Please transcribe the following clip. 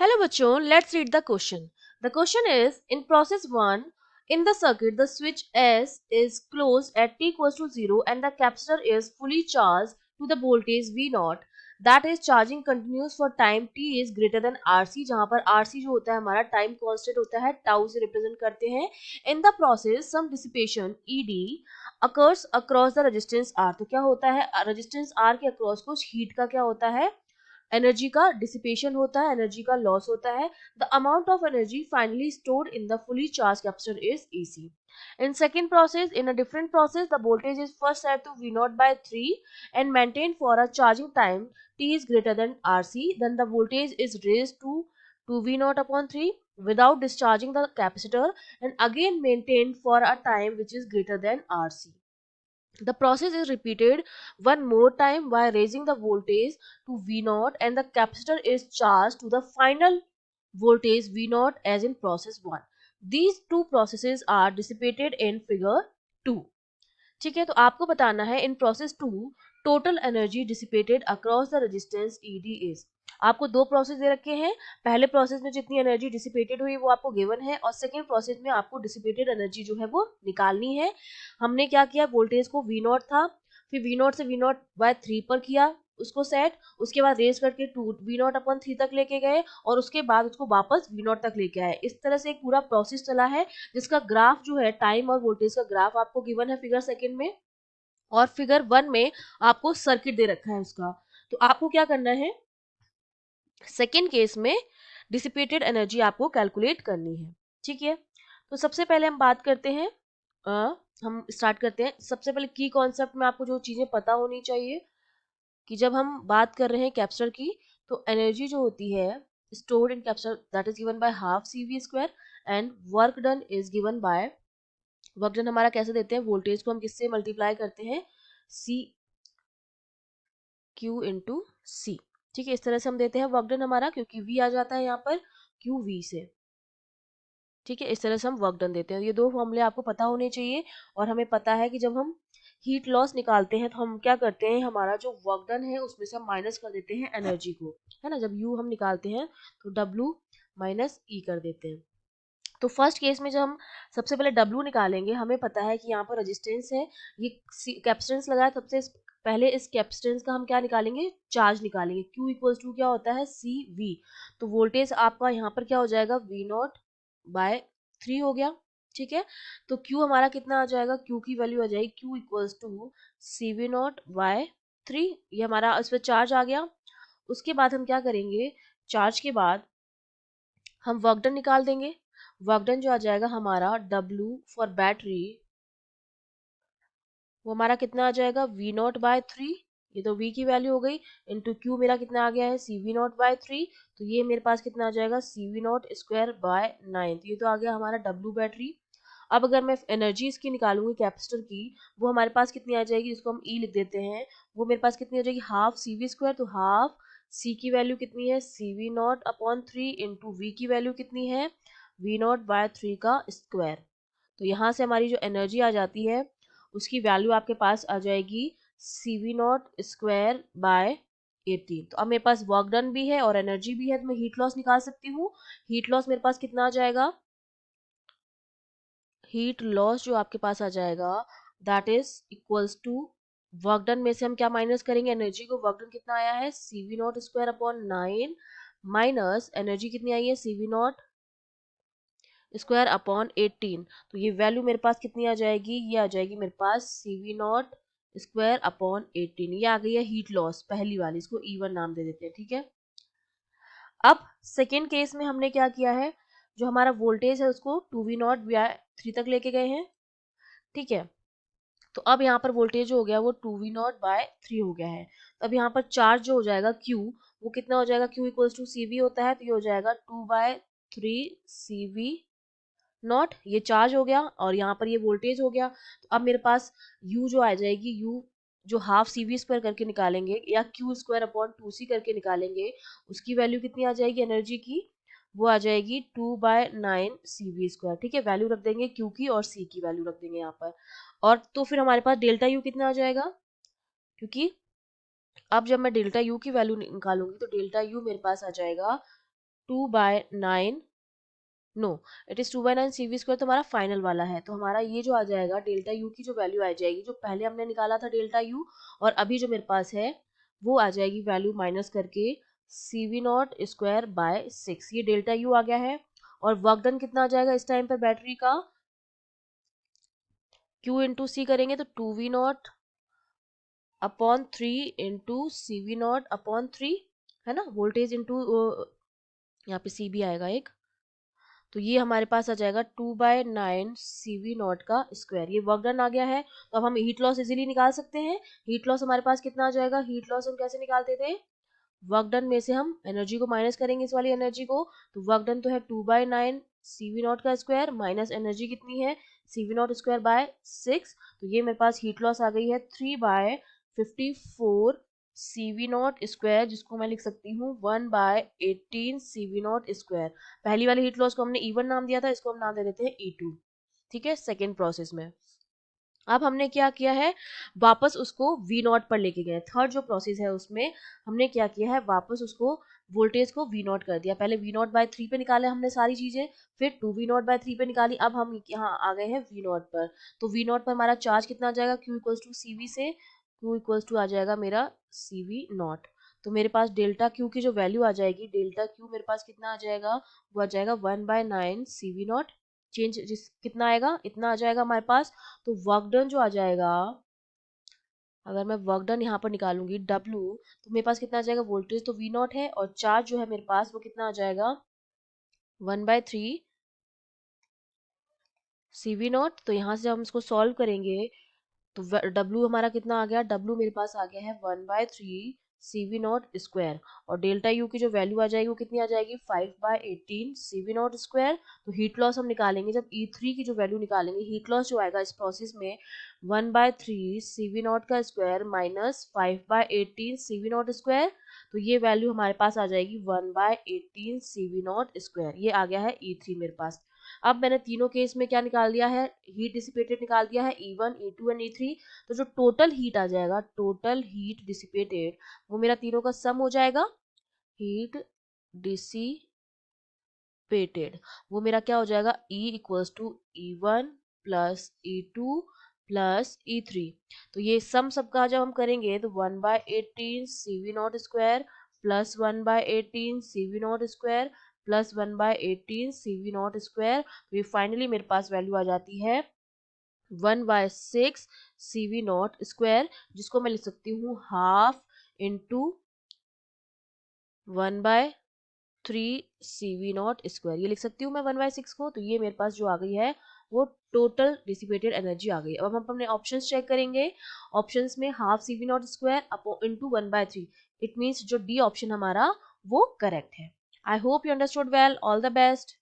Hello bachon, let's read the question. The question is, in process 1, in the circuit, the switch S is closed at t equals to 0 and the capacitor is fully charged to the voltage V0. That is charging continues for time t is greater than RC, जहाँ पर RC जो होता है हमारा time constant होता है, tau से represent करते हैं. In the process, some dissipation ED occurs across the resistance R. तो क्या होता है, रेजिस्टेंस R के अक्रॉस कुछ हीट का क्या होता है, एनर्जी का डिसिपेशन होता है, एनर्जी का लॉस होता है. The amount of energy finally stored in the fully charged capacitor is EC. In second process, in a different process, the voltage is first set to V0 by 3 and maintained for a charging time T is greater than RC. Then the voltage is raised to V0 upon 3 without discharging the capacitor and again maintained for a time which is greater than RC. The process is repeated one more time by raising the voltage to V0 and the capacitor is charged to the final voltage V0 as in process 1. These two processes are dissipated in figure 2. ठीक है, तो आपको बताना है in process 2 total energy dissipated across the resistance ED is. आपको दो process दे रखे हैं. पहले प्रोसेस में जितनी एनर्जी डिसिपेटेड हुई वो आपको गिवन है और सेकेंड प्रोसेस में आपको डिसिपेटेड एनर्जी जो है वो निकालनी है. हमने क्या किया, वोल्टेज को वी नॉट था, फिर वी नॉट से वी नॉट बाय 3 पर किया उसको सेट, उसके बाद रेज करके टू वी नॉट अपन 3 तक लेके गए और उसके बाद उसको वापस वी नॉट तक लेके आए. इस तरह से एक पूरा प्रोसेस चला है जिसका ग्राफ जो है टाइम और वोल्टेज का ग्राफ आपको गिवन है फिगर सेकंड में और फिगर 1 में आपको सर्किट दे रखा है उसका. तो आपको क्या करना है, सेकंड केस में डिसिपेटेड एनर्जी आपको कैलकुलेट करनी है. ठीक है, तो सबसे पहले हम बात करते हैं, हम स्टार्ट करते हैं. सबसे पहले की कॉन्सेप्ट में आपको जो चीजें पता होनी चाहिए कि जब हम बात कर रहे हैं कैप्चर की, तो एनर्जी जो होती है stored in capsule that is given by half CV square and work done is given by, work done हमारा कैसे देते हैं, वोल्टेज को हम किससे मल्टीप्लाई करते हैं, सी क्यू इंटू सी. ठीक है, इस तरह से हम देते हैं वर्क डन हमारा, क्योंकि वी आ जाता है यहाँ पर क्यू वी से. ठीक है, इस तरह से हम वर्क डन देते हैं. ये दो फॉर्मूले आपको पता होने चाहिए. और हमें पता है कि जब हम हीट लॉस निकालते हैं तो हम क्या करते हैं, हमारा जो वर्क डन है उसमें से हम माइनस कर देते हैं एनर्जी को, है ना. जब यू हम निकालते हैं तो डब्ल्यू माइनस ई कर देते हैं. तो फर्स्ट केस में जब हम सबसे पहले W निकालेंगे, हमें पता है कि यहाँ पर रेजिस्टेंस है, ये कैपेसिटेंस लगा है, सबसे पहले इस कैपेसिटेंस का हम क्या निकालेंगे, चार्ज निकालेंगे. Q इक्वल्स टू क्या होता है, CV. तो वोल्टेज आपका यहाँ पर क्या हो जाएगा, V0 बाय 3 हो गया. ठीक है, तो Q हमारा कितना आ जाएगा, Q की वैल्यू आ जाएगी Q equals to CV0 bye 3. ये हमारा इस पर चार्ज आ गया. उसके बाद हम क्या करेंगे, चार्ज के बाद हम वर्क डन निकाल देंगे. वर्क डन जो आ जाएगा हमारा W फॉर बैटरी, वो हमारा कितना आ जाएगा, V0 बाय 3. ये तो V की वैल्यू हो गई, इंटू Q मेरा कितना आ गया है, CV0 बाय 3. तो ये मेरे पास कितना आ जाएगा, CV0 स्क्वायर बाय 9. तो ये तो आ गया हमारा W बैटरी. अब अगर मैं एनर्जी इसकी निकालूंगी कैपेसिटर की, वो हमारे पास कितनी आ जाएगी, इसको हम E लिख देते हैं, वो मेरे पास कितनी आ जाएगी, हाफ CV स्क्वायर. तो हाफ C की वैल्यू कितनी है, CV0 अपॉन 3 इंटू V की वैल्यू कितनी है, V0 बाय 3 का स्क्वायर. तो यहाँ से हमारी जो एनर्जी आ जाती है उसकी वैल्यू आपके पास आ जाएगी CV0 स्क्वायर बाय 18. तो अब मेरे पास वर्क डन भी है और एनर्जी भी है, तो मैं हीट लॉस निकाल सकती हूँ. हीट लॉस मेरे पास कितना आ जाएगा, हीट लॉस जो आपके पास आ जाएगा that is equals to, work done में से हम क्या माइनस करेंगे, एनर्जी को. वर्क डन कितना आया है, CV0 square upon 9 minus energy कितनी आई है, CV0 स्क्वायर अपॉन 18. तो ये वैल्यू मेरे पास कितनी आ जाएगी, ये आ जाएगी मेरे पास CV0 स्क्वायर अपॉन 18. ये आ गई है हीट लॉस पहली वाली, इसको E1 नाम दे देते हैं. ठीक है, अब सेकेंड केस में हमने क्या किया है, जो हमारा वोल्टेज है उसको 2V0 बाय 3 तक लेके गए हैं. ठीक है, तो अब यहाँ पर वोल्टेज हो गया वो 2V0 बाय 3 हो गया है. तो अब यहाँ पर चार्ज जो हो जाएगा Q, वो कितना हो जाएगा, Q इक्वल्स टू CV होता है, तो ये हो जाएगा 2/3 CV0. ये चार्ज हो गया और यहाँ पर ये वोल्टेज हो गया. तो अब मेरे पास U जो आ जाएगी, U जो हाफ CV स्क्वायर करके निकालेंगे या Q स्क्वायर अपॉन 2C करके निकालेंगे, उसकी वैल्यू कितनी आ जाएगी एनर्जी की, वो आ जाएगी 2/9 CV स्क्वायर. ठीक है, वैल्यू रख देंगे Q की और C की वैल्यू रख देंगे यहाँ पर. और तो फिर हमारे पास डेल्टा U कितना आ जाएगा, क्योंकि अब जब मैं डेल्टा U की वैल्यू निकालूंगी तो डेल्टा U मेरे पास आ जाएगा 2/9, no, it is 2/9 CV square, तो हमारा फाइनल वाला है। तो हमारा ये जो आ जाएगा डेल्टा यू की जो वैल्यू आ जाएगी, जो पहले हमने निकाला था डेल्टा यू और अभी जो मेरे पास है वो आ जाएगी वैल्यू माइनस करके CV0 स्क्वायर/6। ये डेल्टा यू आ गया है। और वर्क डन कितना आ जाएगा इस टाइम पर बैटरी का, Q इंटू सी करेंगे तो 2V0 upon 3 into CV0 upon 3, है ना, वोल्टेज इंटू यहाँ पे सी भी आएगा एक, तो ये हमारे पास आ जाएगा 2/9 CV0 का स्क्वायर। ये वर्क डन आ गया है। तो अब हम हीट लॉस इजीली निकाल सकते हैं। हीट लॉस हमारे पास कितना आ जाएगा, हीट लॉस हम कैसे निकालते थे, वर्क डन में से हम एनर्जी को माइनस करेंगे, इस वाली एनर्जी को। तो वर्क डन तो है 2/9 CV0 का स्क्वायर माइनस एनर्जी कितनी है CV0 स्क्वायर/6। तो ये मेरे पास हीट लॉस आ गई है 3/54 CV0 स्क्वायर, जिसको मैं लिख सकती हूँ 1/18 CV0 स्क्वायर। पहली वाली हीट लॉस को हमने E1 नाम दिया था, इसको हम नाम दे देते हैं E2। ठीक है, सेकेंड प्रोसेस में अब हमने क्या किया है, वापस उसको V0 पर लेके गए। थर्ड जो प्रोसेस है उसमें हमने क्या किया है, वापस उसको वोल्टेज को V0 कर दिया। पहले V0/3 पे निकाले हमने सारी चीजें, फिर 2V0/3 पे निकाली। अब हम यहाँ आ गए हैं V0 पर। तो V0 पर हमारा चार्ज कितना आ जाएगा, Q इक्वल्स टू CV से Q इक्वल्स टू आ जाएगा मेरा CV0। तो मेरे पास डेल्टा Q की जो वैल्यू आ जाएगी, डेल्टा Q मेरे पास कितना आ जाएगा, वो आ जाएगा 1/9 CV0। चेंज जिस कितना आएगा, इतना आ जाएगा हमारे पास। तो वर्क डन जो आ जाएगा, अगर मैं वर्क डन यहाँ पर निकालूंगी W, तो मेरे पास कितना आ जाएगा, वोल्टेज तो V0 है और चार्ज जो है मेरे पास वो कितना आ जाएगा 1/3 CV0। तो यहाँ से हम इसको सॉल्व करेंगे तो W हमारा कितना आ गया, W मेरे पास आ गया है 1/3 CV0 स्क्वायर। और डेल्टा U की जो वैल्यू आ जाएगी वो कितनी आ जाएगी 5/18 CV0 स्क्वायर। तो हीट लॉस हम निकालेंगे, जब E3 की जो वैल्यू निकालेंगे, हीट लॉस जो आएगा इस प्रोसेस में 1/3 CV0 का स्क्वायर माइनस 5/18 CV0 स्क्वायर। तो ये वैल्यू हमारे पास आ जाएगी 1/18 CV0 स्क्वायर। ये आ गया है E3 मेरे पास। अब मैंने तीनों केस में क्या निकाल दिया है, हीट डिसिपेटेड निकाल दिया है E1 E2 एंड E3। तो जो टोटल हीट आ जाएगा, टोटल हीट डिसिपेटेड, वो मेरा तीनों का सम हो जाएगा। हीट डिसिपेटेड वो मेरा क्या हो जाएगा, E equals to E1 plus E2 plus E3। तो ये सम सबका जब हम करेंगे तो 1/18 CV0 square plus 1/18 CV0 square plus 1/18 CV0 square. तो ये फाइनली मेरे पास वैल्यू आ जाती है 1/6 CV0 स्क्वायर, जिसको मैं लिख सकती हूँ हाफ इंटू 1/3 CV0 स्क्वायर। ये लिख सकती हूँ मैं 1/6 को। तो ये मेरे पास जो आ गई है वो टोटल डिसिपेटेड एनर्जी आ गई। अब हम अपने ऑप्शंस चेक करेंगे। ऑप्शंस में half CV0 square into 1/3, it means जो डी ऑप्शन हमारा वो करेक्ट है। I hope you understood well. All the best.